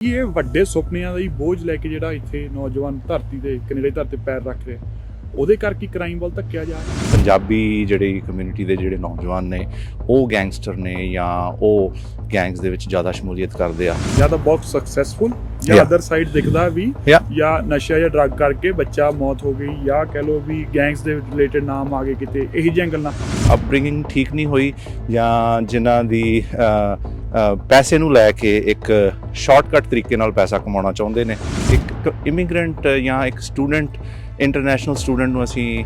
ਇਹ ਵੱਡੇ ਸੁਪਨਿਆਂ ਦਾ ਹੀ ਬੋਝ ਲੈ ਕੇ ਜਿਹੜਾ ਇੱਥੇ ਨੌਜਵਾਨ ਧਰਤੀ ਦੇ ਕੈਨੇਡਾ ਧਰਤੀ ਪੈਰ ਰੱਖ ਰਿਹਾ ਉਹਦੇ ਕਰਕੇ ਕ੍ਰਾਈਮ ਵੱਲ ਧੱਕਿਆ ਜਾ ਰਿਹਾ। ਪੰਜਾਬੀ ਜਿਹੜੀ ਕਮਿਊਨਿਟੀ ਦੇ ਜਿਹੜੇ ਨੌਜਵਾਨ ਨੇ ਉਹ ਗੈਂਗਸਟਰ ਨੇ ਜਾਂ ਉਹ ਗੈਂਗਸ ਦੇ ਵਿੱਚ ਜ਼ਿਆਦਾ ਸ਼ਮੂਲੀਅਤ ਕਰਦੇ ਆ ਜਾਂ ਤਾਂ ਬਹੁਤ ਸਕਸੈਸਫੁਲ ਜਾਂ ਅਦਰ ਸਾਈਡ ਦਿਖਦਾ ਵੀ ਜਾਂ ਨਸ਼ਾ ਜਾਂ ਡਰੱਗ ਕਰਕੇ ਬੱਚਾ ਮੌਤ ਹੋ ਗਈ ਜਾਂ ਕਹਿ ਲਓ ਵੀ ਗੈਂਗਸ ਦੇ ਰਿਲੇਟਡ ਨਾਮ ਆ ਗਏ ਕਿਤੇ ਇਹੀ ਜਿਹੀਆਂ ਗੱਲਾਂ। ਅਪਬ੍ਰਿੰਗਿੰਗ ਠੀਕ ਨਹੀਂ ਹੋਈ ਜਾਂ ਜਿਨ੍ਹਾਂ ਦੀ ਪੈਸੇ ਨੂੰ ਲੈ ਕੇ ਇੱਕ ਸ਼ਾਰਟਕਟ ਤਰੀਕੇ ਨਾਲ ਪੈਸਾ ਕਮਾਉਣਾ ਚਾਹੁੰਦੇ ਨੇ। ਇੱਕ ਇਮੀਗ੍ਰੈਂਟ ਜਾਂ ਇੱਕ ਸਟੂਡੈਂਟ ਇੰਟਰਨੈਸ਼ਨਲ ਸਟੂਡੈਂਟ ਨੂੰ ਅਸੀਂ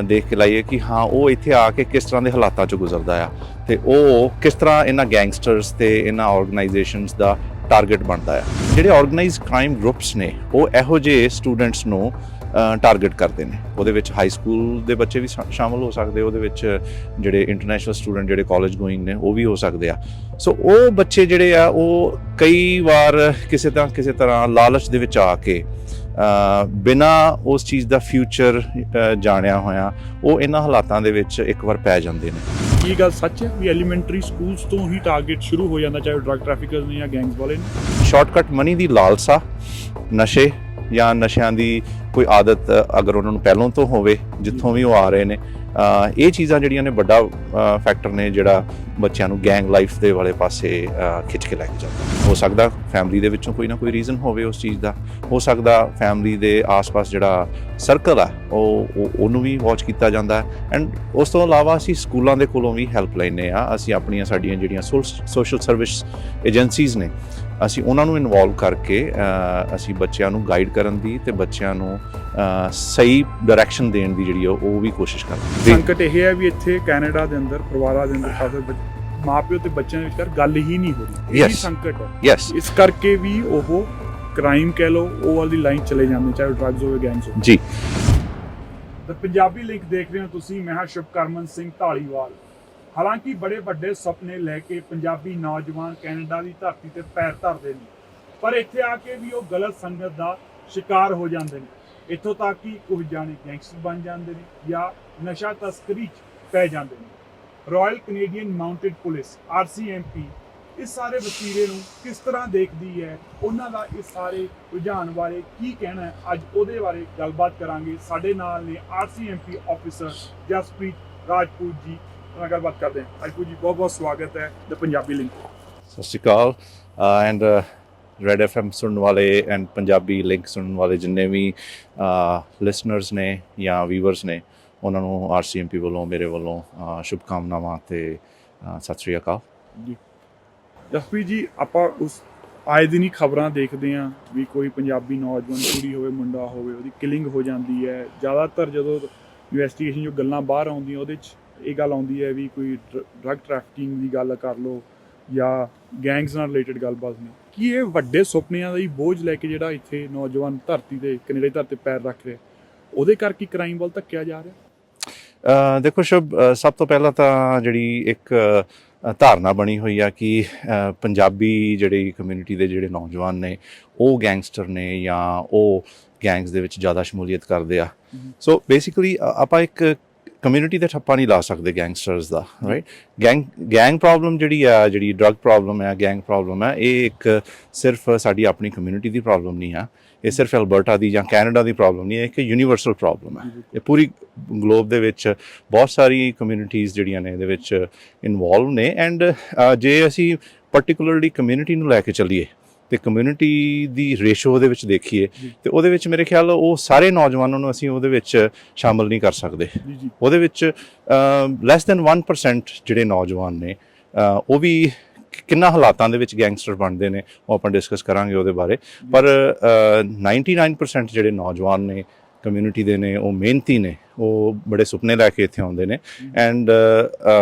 ਦੇਖ ਕੇ ਲਾਈਏ ਕਿ ਹਾਂ ਉਹ ਇੱਥੇ ਆ ਕੇ ਕਿਸ ਤਰ੍ਹਾਂ ਦੇ ਹਾਲਾਤਾਂ 'ਚੋਂ ਗੁਜ਼ਰਦਾ ਆ ਅਤੇ ਉਹ ਕਿਸ ਤਰ੍ਹਾਂ ਇਹਨਾਂ ਗੈਂਗਸਟਰਸ ਅਤੇ ਇਹਨਾਂ ਔਰਗਨਾਈਜੇਸ਼ਨਸ ਦਾ ਟਾਰਗੇਟ ਬਣਦਾ ਆ। ਜਿਹੜੇ ਔਰਗਨਾਈਜ਼ਡ ਕ੍ਰਾਈਮ ਗਰੁੱਪਸ ਨੇ ਉਹ ਇਹੋ ਜਿਹੇ ਸਟੂਡੈਂਟਸ ਨੂੰ ਟਾਰਗੇਟ ਕਰਦੇ ਨੇ। ਉਹਦੇ ਵਿੱਚ ਹਾਈ ਸਕੂਲ ਦੇ ਬੱਚੇ ਵੀ ਸ਼ਾਮਲ ਹੋ ਸਕਦੇ, ਉਹਦੇ ਵਿੱਚ ਜਿਹੜੇ ਇੰਟਰਨੈਸ਼ਨਲ ਸਟੂਡੈਂਟ ਜਿਹੜੇ ਕਾਲਜ ਗੋਇੰਗ ਨੇ ਉਹ ਵੀ ਹੋ ਸਕਦੇ ਆ। ਸੋ ਉਹ ਬੱਚੇ ਜਿਹੜੇ ਆ ਉਹ ਕਈ ਵਾਰ ਕਿਸੇ ਤਰ੍ਹਾਂ ਲਾਲਚ ਦੇ ਵਿੱਚ ਆ ਕੇ ਬਿਨਾਂ ਉਸ ਚੀਜ਼ ਦਾ ਫਿਊਚਰ ਜਾਣਿਆ ਹੋਇਆ ਉਹ ਇਹਨਾਂ ਹਾਲਾਤਾਂ ਦੇ ਵਿੱਚ ਇੱਕ ਵਾਰ ਪੈ ਜਾਂਦੇ ਨੇ। ਇਹ ਗੱਲ ਸੱਚ ਹੈ ਵੀ ਐਲੀਮੈਂਟਰੀ ਸਕੂਲਸ ਤੋਂ ਹੀ ਟਾਰਗੇਟ ਸ਼ੁਰੂ ਹੋ ਜਾਂਦਾ, ਚਾਹੇ ਡਰੱਗ ਟ੍ਰੈਫਿਕਰਸ ਨੇ ਜਾਂ ਗੈਂਗਸ ਵਾਲੇ ਨੇ। ਸ਼ਾਰਟਕਟ ਮਨੀ ਦੀ ਲਾਲਸਾ, ਨਸ਼ੇ ਜਾਂ ਨਸ਼ਿਆਂ ਦੀ ਕੋਈ ਆਦਤ ਅਗਰ ਉਹਨਾਂ ਨੂੰ ਪਹਿਲਾਂ ਤੋਂ ਹੋਵੇ ਜਿੱਥੋਂ ਵੀ ਉਹ ਆ ਰਹੇ ਨੇ, ਇਹ ਚੀਜ਼ਾਂ ਜਿਹੜੀਆਂ ਨੇ ਵੱਡਾ ਫੈਕਟਰ ਨੇ ਜਿਹੜਾ ਬੱਚਿਆਂ ਨੂੰ ਗੈਂਗ ਲਾਈਫ ਦੇ ਵਾਲੇ ਪਾਸੇ ਖਿੱਚ ਕੇ ਲੈ ਕੇ ਜਾਂਦਾ। ਹੋ ਸਕਦਾ ਫੈਮਿਲੀ ਦੇ ਵਿੱਚੋਂ ਕੋਈ ਨਾ ਕੋਈ ਰੀਜ਼ਨ ਹੋਵੇ ਉਸ ਚੀਜ਼ ਦਾ, ਹੋ ਸਕਦਾ ਫੈਮਿਲੀ ਦੇ ਆਸ-ਪਾਸ ਜਿਹੜਾ ਸਰਕਲ ਆ ਉਹਨੂੰ ਵੀ ਵਾਚ ਕੀਤਾ ਜਾਂਦਾ ਐਂਡ ਉਸ ਤੋਂ ਇਲਾਵਾ ਅਸੀਂ ਸਕੂਲਾਂ ਦੇ ਕੋਲੋਂ ਵੀ ਹੈਲਪ ਲੈਂਦੇ ਆ। ਅਸੀਂ ਸਾਡੀਆਂ ਜਿਹੜੀਆਂ ਸੋਸ਼ਲ ਸਰਵਿਸ ਏਜੰਸੀਜ਼ ਨੇ ਅਸੀਂ ਉਹਨਾਂ ਨੂੰ ਇਨਵੋਲਵ ਕਰਕੇ ਅਸੀਂ ਬੱਚਿਆਂ ਨੂੰ ਗਾਈਡ ਕਰਨ ਦੀ ਤੇ ਬੱਚਿਆਂ ਨੂੰ ਸਹੀ ਡਾਇਰੈਕਸ਼ਨ ਦੇਣ ਦੀ ਜਿਹੜੀ ਉਹ ਵੀ ਕੋਸ਼ਿਸ਼ ਕਰਦੇ। ਸੰਕਟ ਇਹ ਹੈ ਵੀ ਇੱਥੇ ਕੈਨੇਡਾ ਦੇ ਅੰਦਰ ਪਰਿਵਾਰਾਂ ਦੇ ਅੰਦਰ ਖਾਸ ਮਾਪਿਓ ਤੇ ਬੱਚਿਆਂ ਦੇ ਵਿਚਕਾਰ ਗੱਲ ਹੀ ਨਹੀਂ ਹੋ ਰਹੀ। ਇਹ ਸੰਕਟ ਹੈ। ਇਸ ਕਰਕੇ ਵੀ ਉਹ ਕ੍ਰਾਈਮ ਕਹਿ ਲਓ ਉਹ ਵਾਲੀ ਲਾਈਨ ਚਲੇ ਜਾਂਦੇ, ਚਾਹੇ ਡਰੱਗਸ ਹੋਵੇ ਗੈਂਗਸ ਹੋਵੇ। ਜੀ ਦ ਪੰਜਾਬੀ ਲਿੰਕ ਦੇਖ ਰਹੇ ਹੋ ਤੁਸੀਂ। ਮੈਂ ਹਾਂ ਸ਼ੁਭਕਰਮਨ ਸਿੰਘ ਢਾਲੀਵਾਲ। ਹਾਲਾਂਕਿ ਬੜੇ ਵੱਡੇ ਸੁਪਨੇ ਲੈ ਕੇ ਪੰਜਾਬੀ ਨੌਜਵਾਨ ਕੈਨੇਡਾ ਦੀ ਧਰਤੀ ਤੇ ਪੈਰ ਧਰਦੇ ਨੇ, ਪਰ ਇੱਥੇ ਆ ਕੇ ਵੀ ਉਹ ਗਲਤ ਸੰਗਤ ਦਾ ਸ਼ਿਕਾਰ ਹੋ ਜਾਂਦੇ ਨੇ। ਇੱਥੋਂ ਤੱਕ ਕਿ ਕੁਝ ਜਾਣੇ ਗੈਂਗਸਟਰ ਬਣ ਜਾਂਦੇ ਨੇ ਜਾਂ ਨਸ਼ਾ ਤਸਕਰੀ 'ਚ ਪੈ ਜਾਂਦੇ ਨੇ। Royal Canadian mounted police RCMP ਇਸ ਸਾਰੇ ਵਤੀਰੇ ਨੂੰ ਕਿਸ ਤਰ੍ਹਾਂ ਦੇਖਦੀ ਹੈ, ਉਹਨਾਂ ਦਾ ਇਸ ਸਾਰੇ ਰੁਝਾਨ ਬਾਰੇ ਕੀ ਕਹਿਣਾ ਹੈ, ਅੱਜ ਉਹਦੇ ਬਾਰੇ ਗੱਲਬਾਤ ਕਰਾਂਗੇ। ਸਾਡੇ ਨਾਲ ਨੇ RCMP ਆਫਿਸਰ ਜਸਪ੍ਰੀਤ ਰਾਜਪੂਤ ਜੀ, ਨਾਲ ਗੱਲਬਾਤ ਕਰਦੇ ਹਾਂ। ਰਾਜਪੂਤ ਜੀ ਬਹੁਤ ਬਹੁਤ ਸਵਾਗਤ ਹੈ ਦ ਪੰਜਾਬੀ ਲਿੰਕ। ਸਤਿ ਸ਼੍ਰੀ ਅਕਾਲ ਐਂਡ ਰੈਡ FM ਸੁਣਨ ਵਾਲੇ ਐਂਡ ਪੰਜਾਬੀ ਲਿੰਕ ਸੁਣਨ ਵਾਲੇ ਜਿੰਨੇ ਵੀ ਲਿਸਨਰਸ ਨੇ ਜਾਂ ਵੀਵਰਸ ਨੇ ਉਹਨਾਂ ਨੂੰ RCMP ਵੱਲੋਂ ਮੇਰੇ ਵੱਲੋਂ ਸ਼ੁਭਕਾਮਨਾਵਾਂ ਤੇ ਸਤਿ ਸ਼੍ਰੀ ਅਕਾਲ ਜੀ। ਜਸਪ੍ਰੀਤ ਜੀ, ਆਪਾਂ ਉਸ ਆਏ ਦਿਨ ਹੀ ਖਬਰਾਂ ਦੇਖਦੇ ਹਾਂ ਵੀ ਕੋਈ ਪੰਜਾਬੀ ਨੌਜਵਾਨ ਕੁੜੀ ਹੋਵੇ ਮੁੰਡਾ ਹੋਵੇ ਉਹਦੀ ਕਿਲਿੰਗ ਹੋ ਜਾਂਦੀ ਹੈ। ਜ਼ਿਆਦਾਤਰ ਜਦੋਂ ਇਨਵੈਸਟੀਗੇਸ਼ਨ ਜੋ ਗੱਲਾਂ ਬਾਹਰ ਆਉਂਦੀਆਂ ਉਹਦੇ 'ਚ ਇਹ ਗੱਲ ਆਉਂਦੀ ਹੈ ਵੀ ਕੋਈ ਡਰੱਗ ਟ੍ਰੈਫਿਕਿੰਗ ਦੀ ਗੱਲ ਕਰ ਲਓ ਜਾਂ ਗੈਂਗਸ ਨਾਲ ਰਿਲੇਟਡ ਗੱਲਬਾਤ ਨੇ। ਕੀ ਇਹ ਵੱਡੇ ਸੁਪਨਿਆਂ ਦਾ ਹੀ ਬੋਝ ਲੈ ਕੇ ਜਿਹੜਾ ਇੱਥੇ ਨੌਜਵਾਨ ਧਰਤੀ ਦੇ ਕੈਨੇਡਾ ਧਰਤੀ ਪੈਰ ਰੱਖ ਰਿਹਾ ਉਹਦੇ ਕਰਕੇ ਕ੍ਰਾਈਮ ਵੱਲ ਧੱਕਿਆ ਜਾ ਰਿਹਾ? ਦੇਖੋ ਸ਼ੁਭ, ਸਭ ਤੋਂ ਪਹਿਲਾਂ ਤਾਂ ਜਿਹੜੀ ਇੱਕ ਧਾਰਨਾ ਬਣੀ ਹੋਈ ਆ ਕਿ ਪੰਜਾਬੀ ਜਿਹੜੀ ਕਮਿਊਨਿਟੀ ਦੇ ਜਿਹੜੇ ਨੌਜਵਾਨ ਨੇ ਉਹ ਗੈਂਗਸਟਰ ਨੇ ਜਾਂ ਉਹ ਗੈਂਗਸ ਦੇ ਵਿੱਚ ਜ਼ਿਆਦਾ ਸ਼ਮੂਲੀਅਤ ਕਰਦੇ ਆ। ਸੋ ਬੇਸਿਕਲੀ ਆਪਾਂ ਇੱਕ ਕਮਿਊਨਿਟੀ ਦਾ ਠੱਪਾ ਨਹੀਂ ਲਾ ਸਕਦੇ ਗੈਂਗਸਟਰਸ ਦਾ, ਰਾਈਟ। ਗੈਂਗ ਪ੍ਰੋਬਲਮ ਜਿਹੜੀ ਡਰੱਗ ਪ੍ਰੋਬਲਮ ਹੈ, ਗੈਂਗ ਪ੍ਰੋਬਲਮ ਹੈ, ਇਹ ਇੱਕ ਸਿਰਫ ਸਾਡੀ ਆਪਣੀ ਕਮਿਊਨਿਟੀ ਦੀ ਪ੍ਰੋਬਲਮ ਨਹੀਂ ਆ। ਇਹ ਸਿਰਫ ਐਲਬਰਟਾ ਦੀ ਜਾਂ ਕੈਨੇਡਾ ਦੀ ਪ੍ਰੋਬਲਮ ਨਹੀਂ ਹੈ, ਇੱਕ ਯੂਨੀਵਰਸਲ ਪ੍ਰੋਬਲਮ ਹੈ। ਇਹ ਪੂਰੀ ਗਲੋਬ ਦੇ ਵਿੱਚ ਬਹੁਤ ਸਾਰੀ ਕਮਿਊਨਿਟੀਜ਼ ਜਿਹੜੀਆਂ ਨੇ ਇਹਦੇ ਵਿੱਚ ਇਨਵੋਲਵ ਨੇ ਐਂਡ ਜੇ ਅਸੀਂ ਪਰਟੀਕੁਲਰਲੀ ਕਮਿਊਨਿਟੀ ਨੂੰ ਲੈ ਕੇ ਚੱਲੀਏ ਅਤੇ ਕਮਿਊਨਿਟੀ ਦੀ ਰੇਸ਼ੋ ਉਹਦੇ ਵਿੱਚ ਦੇਖੀਏ ਅਤੇ ਉਹਦੇ ਵਿੱਚ ਮੇਰੇ ਖਿਆਲ ਉਹ ਸਾਰੇ ਨੌਜਵਾਨਾਂ ਨੂੰ ਅਸੀਂ ਉਹਦੇ ਵਿੱਚ ਸ਼ਾਮਲ ਨਹੀਂ ਕਰ ਸਕਦੇ। ਉਹਦੇ ਵਿੱਚ ਲੈਸ ਦੈਨ 1% ਜਿਹੜੇ ਨੌਜਵਾਨ ਨੇ ਉਹ ਵੀ ਕਿੰਨਾ ਹਾਲਾਤਾਂ ਦੇ ਵਿੱਚ ਗੈਂਗਸਟਰ ਬਣਦੇ ਨੇ ਉਹ ਆਪਾਂ ਡਿਸਕਸ ਕਰਾਂਗੇ ਉਹਦੇ ਬਾਰੇ। ਪਰ 99% ਜਿਹੜੇ ਨੌਜਵਾਨ ਨੇ ਕਮਿਊਨਿਟੀ ਦੇ ਨੇ ਉਹ ਮਿਹਨਤੀ ਨੇ, ਉਹ ਬੜੇ ਸੁਪਨੇ ਲੈ ਕੇ ਇੱਥੇ ਆਉਂਦੇ ਨੇ ਐਂਡ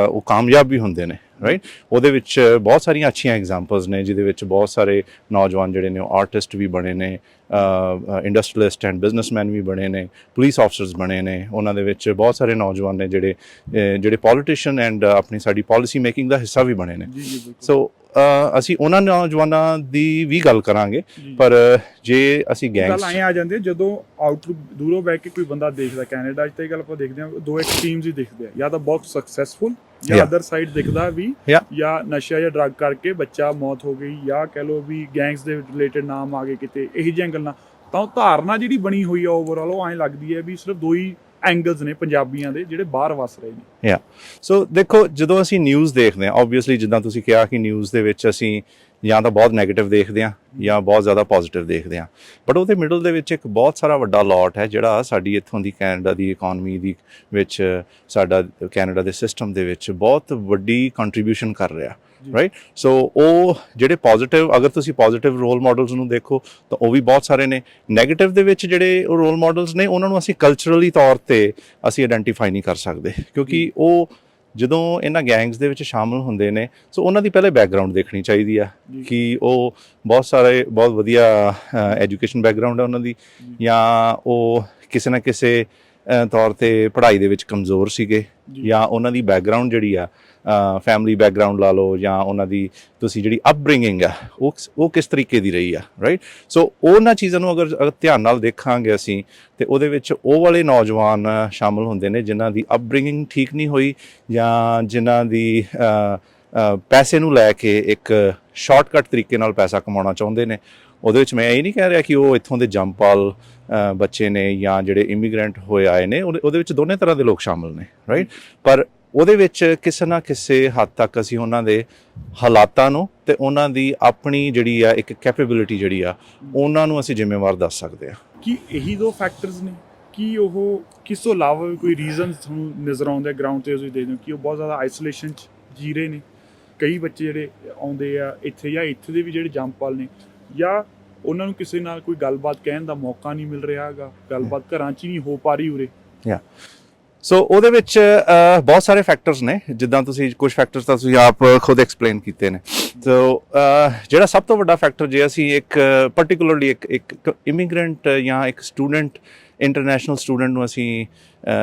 ਉਹ ਕਾਮਯਾਬ ਵੀ ਹੁੰਦੇ ਨੇ, ਰਾਈਟ। ਉਹਦੇ ਵਿੱਚ ਬਹੁਤ ਸਾਰੀਆਂ ਅੱਛੀਆਂ ਐਗਜ਼ਾਮਪਲਸ ਨੇ ਜਿਹਦੇ ਵਿੱਚ ਬਹੁਤ ਸਾਰੇ ਨੌਜਵਾਨ ਜਿਹੜੇ ਨੇ ਉਹ ਆਰਟਿਸਟ ਵੀ ਬਣੇ ਨੇ, ਇੰਡਸਟਰੀਅਲਿਸਟ ਐਂਡ ਬਿਜ਼ਨਸਮੈਨ ਵੀ ਬਣੇ ਨੇ, ਪੁਲਿਸ ਆਫਿਸਰਸ ਬਣੇ ਨੇ। ਉਹਨਾਂ ਦੇ ਵਿੱਚ ਬਹੁਤ ਸਾਰੇ ਨੌਜਵਾਨ ਨੇ ਜਿਹੜੇ ਪੋਲੀਟੀਸ਼ੀਅਨ ਐਂਡ ਆਪਣੀ ਸਾਡੀ ਪਾਲਿਸੀ ਮੇਕਿੰਗ ਦਾ ਹਿੱਸਾ ਵੀ ਬਣੇ ਨੇ। ਸੋ ਅਸੀਂ ਉਹਨਾਂ ਨੌਜਵਾਨਾਂ ਦੀ ਵੀ ਗੱਲ ਕਰਾਂਗੇ, ਪਰ ਜੇ ਅਸੀਂ ਗੱਲ ਆਏ ਆ ਜਾਂਦੇ ਜਦੋਂ ਆਊਟਲੁੱਕ ਦੂਰੋਂ ਬਹਿ ਕੇ ਕੋਈ ਬੰਦਾ ਦੇਖਦਾ ਕੈਨੇਡਾ 'ਚ ਤਾਂ ਤੇ ਗੱਲ ਆਪਾਂ ਦੇਖਦੇ ਹਾਂ ਦੋ ਐਕਸਟ੍ਰੀਮਸ ਹੀ ਦਿਖਦੇ ਆ, ਜਾਂ ਤਾਂ ਬਹੁਤ ਸਕਸੈਸਫੁਲ ਜਾਂ ਅਦਰ ਸਾਈਡ ਦਿਖਦਾ ਵੀ ਜਾਂ ਨਸ਼ਾ ਜਾਂ ਡਰੱਗ ਕਰਕੇ ਬੱਚਾ ਮੌਤ ਹੋ ਗਈ, ਜਾਂ ਕਹਿ ਲਓ ਵੀ ਗੈਂਗਸ ਦੇ ਰਿਲੇਟਡ ਨਾਮ ਆ ਗਏ ਕਿਤੇ, ਇਹੀ ਜਿਹੀਆਂ ਗੱਲਾਂ। ਤਾਂ ਉਹ ਧਾਰਨਾ ਜਿਹੜੀ ਬਣੀ ਹੋਈ ਆ ਓਵਰਆਲ ਉਹ ਐਂ ਲੱਗਦੀ ਹੈ ਵੀ ਸਿਰਫ ਦੋ ਹੀ ਐਂਗਲਸ ਨੇ ਪੰਜਾਬੀਆਂ ਦੇ ਜਿਹੜੇ ਬਾਹਰ ਵਸ ਰਹੇ ਨੇ। ਸੋ ਦੇਖੋ, ਜਦੋਂ ਅਸੀਂ ਨਿਊਜ਼ ਦੇਖਦੇ ਹਾਂ, ਓਬਵੀਅਸਲੀ ਜਿੱਦਾਂ ਤੁਸੀਂ ਕਿਹਾ ਕਿ ਨਿਊਜ਼ ਦੇ ਵਿੱਚ ਅਸੀਂ ਜਾਂ ਤਾਂ ਬਹੁਤ ਨੈਗੇਟਿਵ ਦੇਖਦੇ ਹਾਂ ਜਾਂ ਬਹੁਤ ਜ਼ਿਆਦਾ ਪੋਜ਼ਿਟਿਵ ਦੇਖਦੇ ਹਾਂ, ਬਟ ਉਹਦੇ ਮਿਡਲ ਦੇ ਵਿੱਚ ਇੱਕ ਬਹੁਤ ਸਾਰਾ ਵੱਡਾ ਲੋਟ ਹੈ ਜਿਹੜਾ ਸਾਡੀ ਇੱਥੋਂ ਦੀ ਕੈਨੇਡਾ ਦੀ ਇਕਨੋਮੀ ਦੀ ਵਿੱਚ, ਸਾਡਾ ਕੈਨੇਡਾ ਦੇ ਸਿਸਟਮ ਦੇ ਵਿੱਚ ਬਹੁਤ ਵੱਡੀ ਕੰਟਰੀਬਿਊਸ਼ਨ ਕਰ ਰਿਹਾ, ਰਾਈਟ। ਸੋ ਉਹ ਜਿਹੜੇ ਪੋਜ਼ਿਟਿਵ, ਅਗਰ ਤੁਸੀਂ ਪੋਜ਼ਿਟਿਵ ਰੋਲ ਮਾਡਲਸ ਨੂੰ ਦੇਖੋ ਤਾਂ ਉਹ ਵੀ ਬਹੁਤ ਸਾਰੇ ਨੇ। ਨੈਗੇਟਿਵ ਦੇ ਵਿੱਚ ਜਿਹੜੇ ਉਹ ਰੋਲ ਮਾਡਲਸ ਨੇ ਉਹਨਾਂ ਨੂੰ ਅਸੀਂ ਕਲਚਰਲੀ ਤੌਰ ਤੇ ਅਸੀਂ ਆਇਡੈਂਟੀਫਾਈ ਨਹੀਂ ਕਰ ਸਕਦੇ, ਕਿਉਂਕਿ ਉਹ ਜਦੋਂ ਇਹਨਾਂ ਗੈਂਗਸ ਦੇ ਵਿੱਚ ਸ਼ਾਮਲ ਹੁੰਦੇ ਨੇ ਸੋ ਉਹਨਾਂ ਦੀ ਪਹਿਲੇ ਬੈਕਗਰਾਊਂਡ ਦੇਖਣੀ ਚਾਹੀਦੀ ਆ ਕਿ ਉਹ ਬਹੁਤ ਵਧੀਆ ਐਜੂਕੇਸ਼ਨ ਬੈਕਗਰਾਊਂਡ ਹੈ ਉਹਨਾਂ ਦੀ, ਜਾਂ ਉਹ ਕਿਸੇ ਨਾ ਕਿਸੇ ਤੌਰ ਤੇ ਪੜ੍ਹਾਈ ਦੇ ਵਿੱਚ ਕਮਜ਼ੋਰ ਸੀਗੇ, ਜਾਂ ਉਹਨਾਂ ਦੀ ਬੈਕਗਰਾਊਂਡ ਜਿਹੜੀ ਆ ਫੈਮਿਲੀ ਬੈਕਗਰਾਊਂਡ ਲਾ ਲਓ, ਜਾਂ ਉਹਨਾਂ ਦੀ ਤੁਸੀਂ ਜਿਹੜੀ ਅਪਬ੍ਰਿੰਗਿੰਗ ਆ ਉਹ ਕਿਸ ਤਰੀਕੇ ਦੀ ਰਹੀ ਆ, ਰਾਈਟ। ਸੋ ਉਹਨਾਂ ਚੀਜ਼ਾਂ ਨੂੰ ਅਗਰ ਧਿਆਨ ਨਾਲ ਦੇਖਾਂਗੇ ਅਸੀਂ ਤੇ ਉਹਦੇ ਵਿੱਚ ਉਹ ਵਾਲੇ ਨੌਜਵਾਨ ਸ਼ਾਮਲ ਹੁੰਦੇ ਨੇ ਜਿਨ੍ਹਾਂ ਦੀ ਅਪਬ੍ਰਿੰਗਿੰਗ ਠੀਕ ਨਹੀਂ ਹੋਈ, ਜਾਂ ਜਿਨ੍ਹਾਂ ਦੀ ਪੈਸੇ ਨੂੰ ਲੈ ਕੇ ਇੱਕ ਸ਼ਾਰਟਕਟ ਤਰੀਕੇ ਨਾਲ ਪੈਸਾ ਕਮਾਉਣਾ ਚਾਹੁੰਦੇ ਨੇ। ਉਹਦੇ ਵਿੱਚ ਮੈਂ ਇਹ ਨਹੀਂ ਕਹਿ ਰਿਹਾ ਕਿ ਉਹ ਇੱਥੋਂ ਦੇ ਜੰਮਪਲ ਬੱਚੇ ਨੇ ਜਾਂ ਜਿਹੜੇ ਇਮੀਗ੍ਰੈਂਟ ਹੋਏ ਆਏ ਨੇ, ਉਹਦੇ ਵਿੱਚ ਦੋਨੇ ਤਰ੍ਹਾਂ ਦੇ ਲੋਕ ਸ਼ਾਮਲ ਨੇ, ਰਾਈਟ। ਪਰ ਉਹਦੇ ਵਿੱਚ ਕਿਸੇ ਨਾ ਕਿਸੇ ਹੱਦ ਤੱਕ ਅਸੀਂ ਉਹਨਾਂ ਦੇ ਹਾਲਾਤਾਂ ਨੂੰ ਤੇ ਉਹਨਾਂ ਦੀ ਆਪਣੀ ਜਿਹੜੀ ਆ ਇੱਕ ਕੈਪੇਬਿਲਿਟੀ ਜਿਹੜੀ ਆ ਉਹਨਾਂ ਨੂੰ ਅਸੀਂ ਜ਼ਿੰਮੇਵਾਰ ਦੱਸ ਸਕਦੇ ਹਾਂ। ਕਿ ਇਹੀ ਦੋ ਫੈਕਟਰਸ ਨੇ ਕਿ ਉਹ ਕਿਸ ਤੋਂ ਇਲਾਵਾ ਵੀ ਕੋਈ ਰੀਜ਼ਨ ਤੁਹਾਨੂੰ ਨਜ਼ਰ ਆਉਂਦੇ ਗਰਾਊਂਡ 'ਤੇ ਤੁਸੀਂ ਦੇਖਦੇ ਹੋ ਕਿ ਉਹ ਬਹੁਤ ਜ਼ਿਆਦਾ ਆਈਸੋਲੇਸ਼ਨ 'ਚ ਜੀ ਰਹੇ ਨੇ? ਕਈ ਬੱਚੇ ਜਿਹੜੇ ਆਉਂਦੇ ਆ ਇੱਥੇ, ਜਾਂ ਇੱਥੇ ਦੇ ਵੀ ਜਿਹੜੇ ਜੰਮਪਲ ਨੇ, ਜਾਂ ਉਹਨਾਂ ਨੂੰ ਕਿਸੇ ਨਾਲ ਕੋਈ ਗੱਲਬਾਤ ਕਹਿਣ ਦਾ ਮੌਕਾ ਨਹੀਂ ਮਿਲ ਰਿਹਾ ਹੈਗਾ, ਗੱਲਬਾਤ ਘਰਾਂ 'ਚ ਹੀ ਨਹੀਂ ਹੋ ਪਾ ਰਹੀ ਉਰੇ। ਸੋ ਉਹਦੇ ਵਿੱਚ ਬਹੁਤ ਸਾਰੇ ਫੈਕਟਰਸ ਨੇ, ਜਿੱਦਾਂ ਤੁਸੀਂ ਕੁਝ ਫੈਕਟਰਸ ਤਾਂ ਤੁਸੀਂ ਆਪ ਖੁਦ ਐਕਸਪਲੇਨ ਕੀਤੇ ਨੇ। ਸੋ ਜਿਹੜਾ ਸਭ ਤੋਂ ਵੱਡਾ ਫੈਕਟਰ, ਜੇ ਅਸੀਂ ਇੱਕ ਪਾਰਟਿਕੂਲਰਲੀ ਇੱਕ ਇਮੀਗ੍ਰੈਂਟ ਜਾਂ ਇੱਕ ਸਟੂਡੈਂਟ, ਇੰਟਰਨੈਸ਼ਨਲ ਸਟੂਡੈਂਟ ਨੂੰ ਅਸੀਂ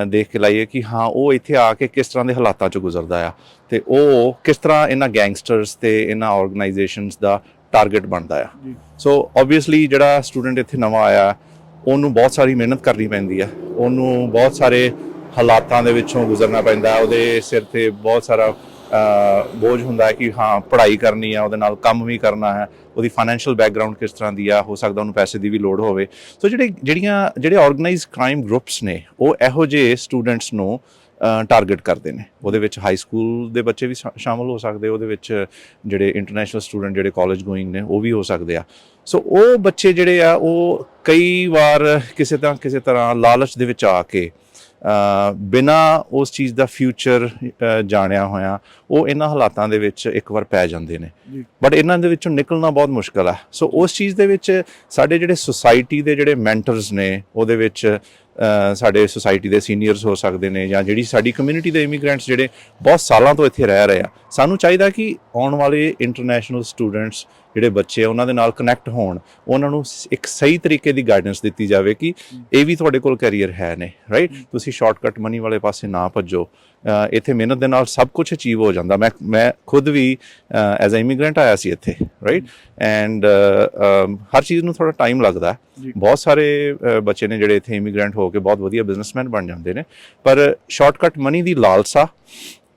ਦੇਖ ਕੇ ਲਾਈਏ ਕਿ ਹਾਂ ਉਹ ਇੱਥੇ ਆ ਕੇ ਕਿਸ ਤਰ੍ਹਾਂ ਦੇ ਹਾਲਾਤਾਂ 'ਚ ਗੁਜ਼ਰਦਾ ਆ ਤੇ ਉਹ ਕਿਸ ਤਰ੍ਹਾਂ ਇਹਨਾਂ ਗੈਂਗਸਟਰਸ ਤੇ ਇਹਨਾਂ ਆਰਗੇਨਾਈਜੇਸ਼ਨਸ ਦਾ ਟਾਰਗੇਟ ਬਣਦਾ ਆ। ਸੋ ਓਬਵੀਅਸਲੀ ਜਿਹੜਾ ਸਟੂਡੈਂਟ ਇੱਥੇ ਨਵਾਂ ਆਇਆ ਉਹਨੂੰ ਬਹੁਤ ਸਾਰੀ ਮਿਹਨਤ ਕਰਨੀ ਪੈਂਦੀ ਆ, ਉਹਨੂੰ ਬਹੁਤ ਸਾਰੇ ਹਾਲਾਤਾਂ ਦੇ ਵਿੱਚੋਂ ਗੁਜ਼ਰਨਾ ਪੈਂਦਾ, ਉਹਦੇ ਸਿਰ ਤੇ ਬਹੁਤ ਸਾਰਾ ਬੋਝ ਹੁੰਦਾ ਹੈ ਕਿ ਹਾਂ ਪੜ੍ਹਾਈ ਕਰਨੀ ਆ, ਉਹਦੇ ਨਾਲ ਕੰਮ ਵੀ ਕਰਨਾ ਹੈ, ਉਹਦੀ ਫਾਈਨੈਂਸ਼ੀਅਲ ਬੈਕਗਰਾਊਂਡ ਕਿਸ ਤਰ੍ਹਾਂ ਦੀ ਆ, ਹੋ ਸਕਦਾ ਉਹਨੂੰ ਪੈਸੇ ਦੀ ਵੀ ਲੋੜ ਹੋਵੇ। ਸੋ ਜਿਹੜੇ ਆਰਗੇਨਾਈਜ਼ਡ ਕ੍ਰਾਈਮ ਗਰੁੱਪਸ ਨੇ ਉਹ ਇਹੋ ਜਿਹੇ ਸਟੂਡੈਂਟਸ ਨੂੰ ਟਾਰਗੇਟ ਕਰਦੇ ਨੇ। ਉਹਦੇ ਵਿੱਚ ਹਾਈ ਸਕੂਲ ਦੇ ਬੱਚੇ ਵੀ ਸ਼ਾਮਲ ਹੋ ਸਕਦੇ, ਉਹਦੇ ਵਿੱਚ ਜਿਹੜੇ ਇੰਟਰਨੈਸ਼ਨਲ ਸਟੂਡੈਂਟ ਜਿਹੜੇ ਕਾਲਜ ਗੋਇੰਗ ਨੇ ਉਹ ਵੀ ਹੋ ਸਕਦੇ ਆ। ਸੋ ਉਹ ਬੱਚੇ ਜਿਹੜੇ ਆ ਉਹ ਕਈ ਵਾਰ ਕਿਸੇ ਤਰ੍ਹਾਂ ਲਾਲਚ ਦੇ ਵਿੱਚ ਆ ਕੇ ਬਿਨਾਂ ਉਸ ਚੀਜ਼ ਦਾ ਫਿਊਚਰ ਜਾਣਿਆ ਹੋਇਆ ਉਹ ਇਹਨਾਂ ਹਾਲਾਤਾਂ ਦੇ ਵਿੱਚ ਇੱਕ ਵਾਰ ਪੈ ਜਾਂਦੇ ਨੇ, ਬਟ ਇਹਨਾਂ ਦੇ ਵਿੱਚੋਂ ਨਿਕਲਣਾ ਬਹੁਤ ਮੁਸ਼ਕਲ ਹੈ। ਸੋ ਉਸ ਚੀਜ਼ ਦੇ ਵਿੱਚ ਸਾਡੇ ਜਿਹੜੇ ਸੁਸਾਇਟੀ ਦੇ ਜਿਹੜੇ ਮੈਂਟਰਸ ਨੇ, ਉਹਦੇ ਵਿੱਚ ਸਾਡੇ ਸੁਸਾਇਟੀ ਦੇ ਸੀਨੀਅਰਸ ਹੋ ਸਕਦੇ ਨੇ, ਜਾਂ ਜਿਹੜੀ ਸਾਡੀ ਕਮਿਊਨਿਟੀ ਦੇ ਇਮੀਗ੍ਰੈਂਟਸ ਜਿਹੜੇ ਬਹੁਤ ਸਾਲਾਂ ਤੋਂ ਇੱਥੇ ਰਹਿ ਰਹੇ ਆ, ਸਾਨੂੰ ਚਾਹੀਦਾ ਕਿ ਆਉਣ ਵਾਲੇ ਇੰਟਰਨੈਸ਼ਨਲ ਸਟੂਡੈਂਟਸ ਜਿਹੜੇ ਬੱਚੇ ਆ ਉਹਨਾਂ ਦੇ ਨਾਲ ਕਨੈਕਟ ਹੋਣ, ਉਹਨਾਂ ਨੂੰ ਇੱਕ ਸਹੀ ਤਰੀਕੇ ਦੀ ਗਾਈਡੈਂਸ ਦਿੱਤੀ ਜਾਵੇ ਕਿ ਇਹ ਵੀ ਤੁਹਾਡੇ ਕੋਲ ਕੈਰੀਅਰ ਹੈ ਨੇ, ਰਾਈਟ। ਤੁਸੀਂ ਸ਼ਾਰਟਕਟ ਮਨੀ ਵਾਲੇ ਪਾਸੇ ਨਾ ਭੱਜੋ, ਇੱਥੇ ਮਿਹਨਤ ਦੇ ਨਾਲ ਸਭ ਕੁਝ ਅਚੀਵ ਹੋ ਜਾਂਦਾ। ਮੈਂ ਖੁਦ ਵੀ ਐਜ਼ ਅ ਇਮੀਗ੍ਰੈਂਟ ਆਇਆ ਸੀ ਇੱਥੇ, ਰਾਈਟ, ਐਂਡ ਹਰ ਚੀਜ਼ ਨੂੰ ਥੋੜਾ ਟਾਈਮ ਲੱਗਦਾ। ਬਹੁਤ ਸਾਰੇ ਬੱਚੇ ਨੇ ਜਿਹੜੇ ਇੱਥੇ ਇਮੀਗ੍ਰੈਂਟ ਹੋ ਕੇ ਬਹੁਤ ਵਧੀਆ ਬਿਜ਼ਨਸਮੈਨ ਬਣ ਜਾਂਦੇ ਨੇ, ਪਰ ਸ਼ਾਰਟਕਟ ਮਨੀ ਦੀ ਲਾਲਸਾ,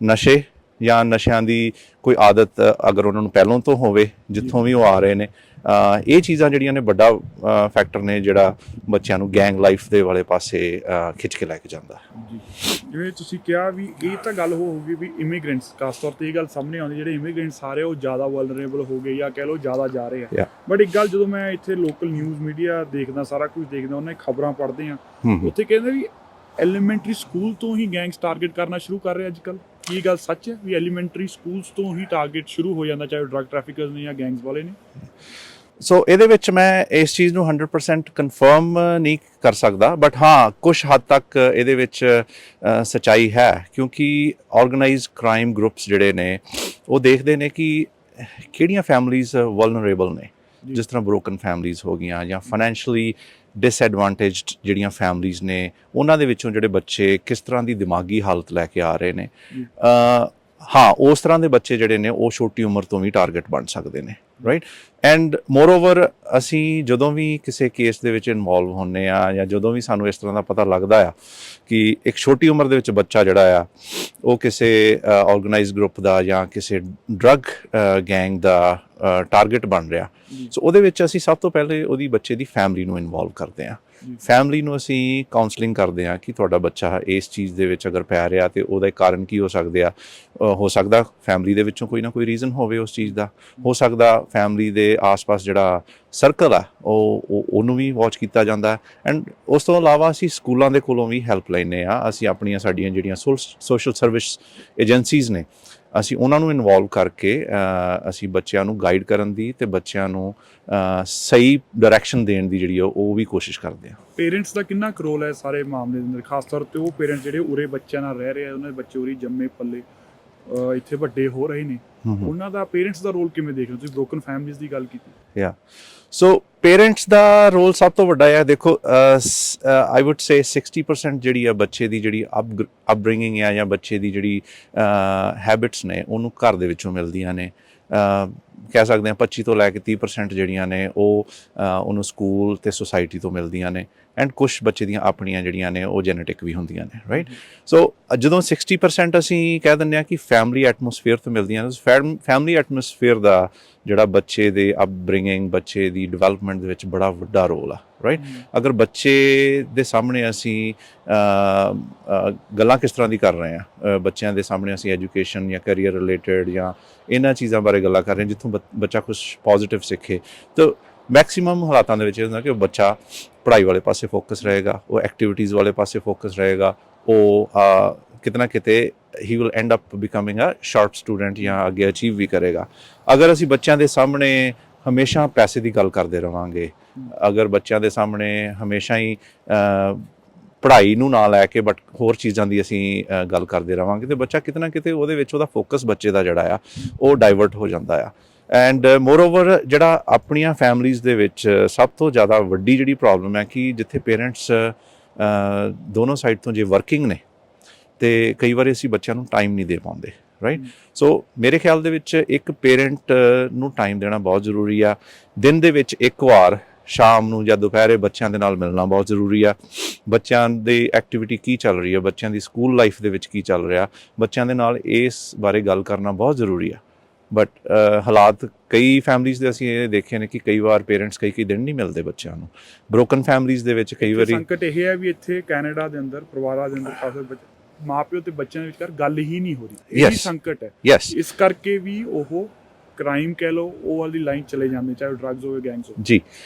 ਨਸ਼ੇ ਜਾਂ ਨਸ਼ਿਆਂ ਦੀ ਕੋਈ ਆਦਤ ਅਗਰ ਉਹਨਾਂ ਨੂੰ ਪਹਿਲਾਂ ਤੋਂ ਹੋਵੇ ਜਿੱਥੋਂ ਵੀ ਉਹ ਆ ਰਹੇ ਨੇ, ਇਹ ਚੀਜ਼ਾਂ ਜਿਹੜੀਆਂ ਨੇ ਵੱਡਾ ਫੈਕਟਰ ਨੇ ਜਿਹੜਾ ਬੱਚਿਆਂ ਨੂੰ ਗੈਂਗ ਲਾਈਫ ਦੇ ਵਾਲੇ ਪਾਸੇ ਖਿੱਚ ਕੇ ਲੈ ਕੇ ਜਾਂਦਾ। ਜਿਵੇਂ ਤੁਸੀਂ ਕਿਹਾ ਵੀ ਇਹ ਤਾਂ ਗੱਲ ਹੋਊਗੀ ਵੀ ਇਮੀਗ੍ਰੈਂਟਸ, ਖਾਸ ਤੌਰ ਤੇ ਇਹ ਗੱਲ ਸਾਹਮਣੇ ਆਉਂਦੀ ਜਿਹੜੇ ਇਮੀਗ੍ਰੈਂਟਸ ਸਾਰੇ ਉਹ ਜ਼ਿਆਦਾ ਵਲਨਰੇਬਲ ਹੋ ਗਏ ਜਾਂ ਕਹਿ ਲਓ ਜ਼ਿਆਦਾ ਜਾ ਰਹੇ ਆ। ਬਟ ਇੱਕ ਗੱਲ ਜਦੋਂ ਮੈਂ ਇੱਥੇ ਲੋਕਲ ਨਿਊਜ਼ ਮੀਡੀਆ ਦੇਖਦਾ, ਸਾਰਾ ਕੁਝ ਦੇਖਦਾ, ਉਹਨਾਂ ਦੀ ਖਬਰਾਂ ਪੜ੍ਹਦੇ ਆ, ਉੱਥੇ ਕਹਿੰਦੇ ਵੀ ਐਲੀਮੈਂਟਰੀ ਸਕੂਲ ਤੋਂ ਹੀ ਗੈਂਗਸ ਟਾਰਗੇਟ ਕਰਨਾ ਸ਼ੁਰੂ ਕਰ ਰਹੇ ਅੱਜ ਕੱਲ੍ਹ। ਕੀ ਗੱਲ ਸੱਚ ਹੈ ਵੀ ਐਲੀਮੈਂਟਰੀ ਸਕੂਲਸ ਤੋਂ ਹੀ ਟਾਰਗੇਟ ਸ਼ੁਰੂ ਹੋ ਜਾਂਦਾ, ਚਾਹੇ ਡਰੱਗ ਟ੍ਰੈਫਿਕਰਸ ਨੇ ਜਾਂ ਗੈਂਗਸ ਵਾਲੇ ਨੇ? ਸੋ ਇਹਦੇ ਵਿੱਚ ਮੈਂ ਇਸ ਚੀਜ਼ ਨੂੰ 100% ਕਨਫਰਮ ਨਹੀਂ ਕਰ ਸਕਦਾ, ਬਟ ਹਾਂ ਕੁਝ ਹੱਦ ਤੱਕ ਇਹਦੇ ਵਿੱਚ ਸੱਚਾਈ ਹੈ, ਕਿਉਂਕਿ ਆਰਗੇਨਾਈਜ਼ਡ ਕ੍ਰਾਈਮ ਗਰੁੱਪਸ ਜਿਹੜੇ ਨੇ ਉਹ ਦੇਖਦੇ ਨੇ ਕਿ ਕਿਹੜੀਆਂ ਫੈਮਲੀਜ਼ ਵਲਨਰੇਬਲ ਨੇ, ਜਿਸ ਤਰ੍ਹਾਂ ਬ੍ਰੋਕਨ ਫੈਮਲੀਜ਼ ਹੋ ਗਈਆਂ ਜਾਂ ਫਾਈਨੈਂਸ਼ੀਅਲੀ ਡਿਸਐਡਵਾਂਟੇਜਡ ਜਿਹੜੀਆਂ ਫੈਮਲੀਜ਼ ਨੇ, ਉਹਨਾਂ ਦੇ ਵਿੱਚੋਂ ਜਿਹੜੇ ਬੱਚੇ ਕਿਸ ਤਰ੍ਹਾਂ ਦੀ ਦਿਮਾਗੀ ਹਾਲਤ ਲੈ ਕੇ ਆ ਰਹੇ ਨੇ। ਹਾਂ ਉਸ ਤਰ੍ਹਾਂ ਦੇ ਬੱਚੇ ਜਿਹੜੇ ਨੇ ਉਹ ਛੋਟੀ ਉਮਰ ਤੋਂ ਵੀ ਟਾਰਗੇਟ ਬਣ ਸਕਦੇ ਨੇ, ਰਾਈਟ। ਐਂਡ ਮੋਰਓਵਰ ਅਸੀਂ ਜਦੋਂ ਵੀ ਕਿਸੇ ਕੇਸ ਦੇ ਵਿੱਚ ਇਨਵੋਲਵ ਹੁੰਦੇ ਆ ਜਾਂ ਜਦੋਂ ਵੀ ਸਾਨੂੰ ਇਸ ਤਰ੍ਹਾਂ ਦਾ ਪਤਾ ਲੱਗਦਾ ਆ ਕਿ ਇੱਕ ਛੋਟੀ ਉਮਰ ਦੇ ਵਿੱਚ ਬੱਚਾ ਜਿਹੜਾ ਆ ਉਹ ਕਿਸੇ ਆਰਗੇਨਾਈਜ਼ਡ ਗਰੁੱਪ ਦਾ ਜਾਂ ਕਿਸੇ ਡਰੱਗ ਗੈਂਗ ਦਾ ਟਾਰਗੇਟ ਬਣ ਰਿਹਾ, ਸੋ ਉਹਦੇ ਵਿੱਚ ਅਸੀਂ ਸਭ ਤੋਂ ਪਹਿਲੇ ਉਹਦੀ ਬੱਚੇ ਦੀ ਫੈਮਿਲੀ ਨੂੰ ਇਨਵੋਲਵ ਕਰਦੇ ਹਾਂ। ਫੈਮਿਲੀ ਨੂੰ ਅਸੀਂ ਕਾਉਂਸਲਿੰਗ ਕਰਦੇ ਹਾਂ ਕਿ ਤੁਹਾਡਾ ਬੱਚਾ ਇਸ ਚੀਜ਼ ਦੇ ਵਿੱਚ ਅਗਰ ਪੈ ਰਿਹਾ ਤੇ ਉਹਦਾ ਕਾਰਨ ਕੀ ਹੋ ਸਕਦੇ ਆ। ਹੋ ਸਕਦਾ ਫੈਮਿਲੀ ਦੇ ਵਿੱਚੋਂ ਕੋਈ ਨਾ ਕੋਈ ਰੀਜ਼ਨ ਹੋਵੇ ਉਸ ਚੀਜ਼ ਦਾ, ਹੋ ਸਕਦਾ ਫੈਮਿਲੀ ਦੇ ਆਸ-ਪਾਸ ਜਿਹੜਾ ਸਰਕਲ ਆ ਉਹਨੂੰ ਵੀ ਵਾਚ ਕੀਤਾ ਜਾਂਦਾ। ਐਂਡ ਉਸ ਤੋਂ ਇਲਾਵਾ ਅਸੀਂ ਸਕੂਲਾਂ ਦੇ ਕੋਲੋਂ ਵੀ ਹੈਲਪ ਲੈਂਦੇ ਆ। ਅਸੀਂ ਆਪਣੀਆਂ ਸਾਡੀਆਂ ਜਿਹੜੀਆਂ ਸੋਸ਼ਲ ਸਰਵਿਸ ਏਜੰਸੀਜ਼ ਨੇ ਅਸੀਂ ਉਹਨਾਂ ਨੂੰ ਇਨਵੋਲਵ ਕਰਕੇ ਅਸੀਂ ਬੱਚਿਆਂ ਨੂੰ ਗਾਈਡ ਕਰਨ ਦੀ ਤੇ ਬੱਚਿਆਂ ਨੂੰ ਸਹੀ ਡਾਇਰੈਕਸ਼ਨ ਦੇਣ ਦੀ ਜਿਹੜੀ ਉਹ ਵੀ ਕੋਸ਼ਿਸ਼ ਕਰਦੇ ਹਾਂ। ਪੇਰੈਂਟਸ ਦਾ ਕਿੰਨਾ ਕੁ ਰੋਲ ਹੈ ਸਾਰੇ ਮਾਮਲੇ ਦੇ ਅੰਦਰ, ਖਾਸ ਤੌਰ ਤੇ ਉਹ ਪੇਰੈਂਟਸ ਜਿਹੜੇ ਉਰੇ ਬੱਚਿਆਂ ਨਾਲ ਰਹਿ ਰਹੇ ਆ, ਉਹਨਾਂ ਦੇ ਬੱਚੇ ਉਰੇ ਜੰਮੇ ਪੱਲੇ ਇੱਥੇ ਵੱਡੇ ਹੋ ਰਹੇ ਨੇ, ਉਹਨਾਂ ਦਾ ਪੇਰੈਂਟਸ ਦਾ ਰੋਲ ਕਿਵੇਂ ਦੇਖ ਰਹੇ ਹੋ ਤੁਸੀਂ? ਬ੍ਰੋਕਨ ਫੈਮਿਲੀਜ਼ ਦੀ ਗੱਲ ਕੀਤੀ। ਸੋ ਪੇਰੈਂਟਸ ਦਾ ਰੋਲ ਸਭ ਤੋਂ ਵੱਡਾ ਹੈ। ਦੇਖੋ ਆਈ ਵੁੱਡ ਸੇ 60% ਜਿਹੜੀ ਆ ਬੱਚੇ ਦੀ ਜਿਹੜੀ ਅਪਬ੍ਰਿੰਗਿੰਗ ਆ ਜਾਂ ਬੱਚੇ ਦੀ ਜਿਹੜੀ ਹੈਬਿਟਸ ਨੇ ਉਹਨੂੰ ਘਰ ਦੇ ਵਿੱਚੋਂ ਮਿਲਦੀਆਂ ਨੇ। ਕਹਿ ਸਕਦੇ ਹਾਂ 25 ਤੋਂ ਲੈ ਕੇ 30% ਜਿਹੜੀਆਂ ਨੇ ਉਹ ਉਹਨੂੰ ਸਕੂਲ ਤੇ ਸੁਸਾਇਟੀ ਤੋਂ ਮਿਲਦੀਆਂ ਨੇ। ਐਂਡ ਕੁਛ ਬੱਚੇ ਦੀਆਂ ਆਪਣੀਆਂ ਜਿਹੜੀਆਂ ਨੇ ਉਹ ਜੈਨੇਟਿਕ ਵੀ ਹੁੰਦੀਆਂ ਨੇ, ਰਾਈਟ। ਸੋ ਜਦੋਂ 60% ਅਸੀਂ ਕਹਿ ਦਿੰਦੇ ਹਾਂ ਕਿ ਫੈਮਿਲੀ ਐਟਮੋਸਫੀਅਰ ਤੋਂ ਮਿਲਦੀਆਂ ਨੇ, ਫੈਮਿਲੀ ਐਟਮੋਸਫੀਅਰ ਦਾ ਜਿਹੜਾ ਬੱਚੇ ਦੇ ਅਪਬ੍ਰਿੰਗਿੰਗ, ਬੱਚੇ ਦੀ ਡਿਵੈਲਪਮੈਂਟ ਦੇ ਵਿੱਚ ਬੜਾ ਵੱਡਾ ਰੋਲ ਆ, ਰਾਈਟ। ਅਗਰ ਬੱਚੇ ਦੇ ਸਾਹਮਣੇ ਅਸੀਂ ਗੱਲਾਂ ਕਿਸ ਤਰ੍ਹਾਂ ਦੀ ਕਰ ਰਹੇ ਹਾਂ, ਬੱਚਿਆਂ ਦੇ ਸਾਹਮਣੇ ਅਸੀਂ ਐਜੂਕੇਸ਼ਨ ਜਾਂ ਕੈਰੀਅਰ ਰਿਲੇਟਡ ਜਾਂ ਇਹਨਾਂ ਚੀਜ਼ਾਂ ਬਾਰੇ ਗੱਲਾਂ ਕਰ ਰਹੇ ਹਾਂ ਜਿੱਥੋਂ ਬੱਚਾ ਕੁਛ ਪੋਜ਼ਿਟਿਵ ਸਿੱਖੇ, ਤਾਂ ਮੈਕਸੀਮਮ ਹਾਲਾਤਾਂ ਦੇ ਵਿੱਚ ਇਹ ਹੁੰਦਾ ਕਿ ਉਹ ਬੱਚਾ ਪੜ੍ਹਾਈ ਵਾਲੇ ਪਾਸੇ ਫੋਕਸ ਰਹੇਗਾ, ਉਹ ਐਕਟੀਵਿਟੀਜ਼ ਵਾਲੇ ਪਾਸੇ ਫੋਕਸ ਰਹੇਗਾ, ਉਹ ਕਿਤੇ ਨਾ ਕਿਤੇ ਹੀ will end up becoming a sharp student ਜਾਂ ਅੱਗੇ ਅਚੀਵ ਵੀ ਕਰੇਗਾ। ਅਗਰ ਅਸੀਂ ਬੱਚਿਆਂ ਦੇ ਸਾਹਮਣੇ ਹਮੇਸ਼ਾ ਪੈਸੇ ਦੀ ਗੱਲ ਕਰਦੇ ਰਹਾਂਗੇ, ਅਗਰ ਬੱਚਿਆਂ ਦੇ ਸਾਹਮਣੇ ਹਮੇਸ਼ਾ ਹੀ ਪੜ੍ਹਾਈ ਨੂੰ ਨਾ ਲੈ ਕੇ ਬਟ ਹੋਰ ਚੀਜ਼ਾਂ ਦੀ ਅਸੀਂ ਗੱਲ ਕਰਦੇ ਰਹਾਂਗੇ ਤੇ ਬੱਚਾ ਕਿਤੇ ਨਾ ਕਿਤੇ ਉਹਦੇ ਵਿੱਚ ਉਹਦਾ ਫੋਕਸ ਬੱਚੇ ਦਾ ਜਿਹੜਾ ਆ ਉਹ ਡਾਇਵਰਟ ਹੋ ਜਾਂਦਾ ਆ। ਐਂਡ ਮੋਰਓਵਰ ਜਿਹੜਾ ਆਪਣੀਆਂ ਫੈਮਲੀਜ਼ ਦੇ ਵਿੱਚ ਸਭ ਤੋਂ ਜ਼ਿਆਦਾ ਵੱਡੀ ਜਿਹੜੀ ਪ੍ਰੋਬਲਮ ਹੈ ਕਿ ਜਿੱਥੇ ਪੇਰੈਂਟਸ ਦੋਨੋਂ ਸਾਈਡ ਤੋਂ ਜੇ ਵਰਕਿੰਗ ਨੇ ਤੇ ਕਈ ਵਾਰੀ ਅਸੀਂ ਬੱਚਿਆਂ ਨੂੰ ਟਾਈਮ ਨਹੀਂ ਦੇ ਪਾਉਂਦੇ, ਰਾਈਟ। ਸੋ ਮੇਰੇ ਖਿਆਲ ਦੇ ਵਿੱਚ ਇੱਕ ਪੇਰੈਂਟ ਨੂੰ ਟਾਈਮ ਦੇਣਾ ਬਹੁਤ ਜ਼ਰੂਰੀ ਆ। ਦਿਨ ਦੇ ਵਿੱਚ ਇੱਕ ਵਾਰ ਸ਼ਾਮ ਨੂੰ ਜਾਂ ਦੁਪਹਿਰੇ ਬੱਚਿਆਂ ਦੇ ਨਾਲ ਮਿਲਣਾ ਬਹੁਤ ਜ਼ਰੂਰੀ ਆ। ਬੱਚਿਆਂ ਦੀ ਐਕਟੀਵਿਟੀ ਕੀ ਚੱਲ ਰਹੀ ਹੈ, ਬੱਚਿਆਂ ਦੀ ਸਕੂਲ ਲਾਈਫ ਦੇ ਵਿੱਚ ਕੀ ਚੱਲ ਰਿਹਾ, ਬੱਚਿਆਂ ਦੇ ਨਾਲ ਇਸ ਬਾਰੇ ਗੱਲ ਕਰਨਾ ਬਹੁਤ ਜ਼ਰੂਰੀ ਆ। ਬਟ ਹਾਲਾਤ ਕਈ ਫੈਮਲੀਜ਼ ਦੇ ਅਸੀਂ ਇਹ ਦੇਖੇ ਨੇ ਕਿ ਕਈ ਵਾਰ ਪੇਰੈਂਟਸ ਕਈ ਦਿਨ ਨਹੀਂ ਮਿਲਦੇ ਬੱਚਿਆਂ ਨੂੰ। ਬ੍ਰੋਕਨ ਫੈਮਲੀਜ਼ ਦੇ ਵਿੱਚ ਕਈ ਵਾਰੀ ਸੰਕਟ ਇਹ ਹੈ ਵੀ ਇੱਥੇ ਕੈਨੇਡਾ ਦੇ ਅੰਦਰ ਪਰਿਵਾਰਾਂ ਦੇ ਅੰਦਰ ਕਾਫੀ ਮਾਪਿਓ ਤੇ ਬੱਚਿਆਂ ਦੇ ਵਿਚਕਾਰ ਗੱਲ ਹੀ ਨਹੀਂ ਹੋ ਰਹੀ। ਇਹ ਵੀ ਸੰਕਟ ਹੈ। ਇਸ ਕਰਕੇ ਵੀ ਉਹ ਕ੍ਰਾਈਮ ਕਹਿ ਲਓ ਉਹ ਵਾਲੀ ਲਾਈਨ ਚਲੇ ਜਾਂਦੇ, ਚਾਹੇ ਡਰੱਗਸ ਹੋਵੇ, ਗੈਂਗਸ ਹੋਵੇ। ਜੀ।